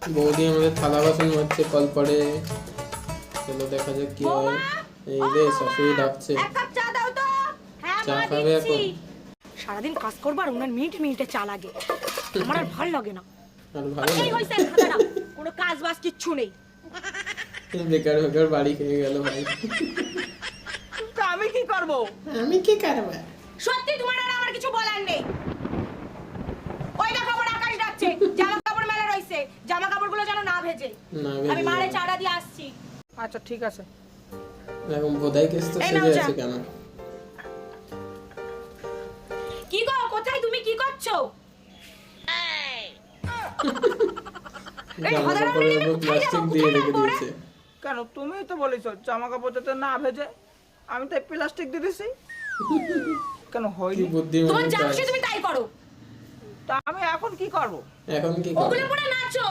বৌদি আমাদের থালা বাসন মাজছে কল পরে। চলো দেখা যাক কি হয়। এই রে শাশুড়ি ডাকছে, এক কাপ চা দাও তো। হ্যাঁ চা মা খাবে দিচ্ছি। এখন? সারাদিন কাজ করবার ওনার মিনিটে চা লাগে, আমার আর ভালো লাগে না। আর ভালো এই হইছে খাতাটা, কোনো কাজ বাজ কিচ্ছু নেই। বেকার বেকার বাড়ি খেয়ে গেল ভাই। তা আমি কি করব? আমি কি করব? সত্যি তোমার আর আমার কিছু বলার নেই। ওই দেখো আমার আকাশ ডাকছে, জামা কাপড় মেলা রইছে, জামা কাপড়গুলো যেন না ভেজে। না আমি মারে চাড়া দিয়ে আসছি। আচ্ছা ঠিক আছে। এখন বোধাই কেস তো এই নাও সেজে চা। আছে কেন? কি গো, কোথায় তুমি কি করছো? এই জামা হদার কাপড়ের আমি উপর কোথায় প্লাস্টিক যাবো, দিয়ে কোথায় রেখে যাবো রে? দিয়েছে। কেন তুমিই তো বলেছো জামা কাপড় যাতে না ভেজে, আমি তাই প্লাস্টিক দিয়ে দিছি। কেন কি হয়নি? বুদ্ধিমান তোমার যা কাজ। খুশি তুমি তাই করো। তা আমি এখন কি করব? এখন কি ওগুলো করবে? পরে নাচো।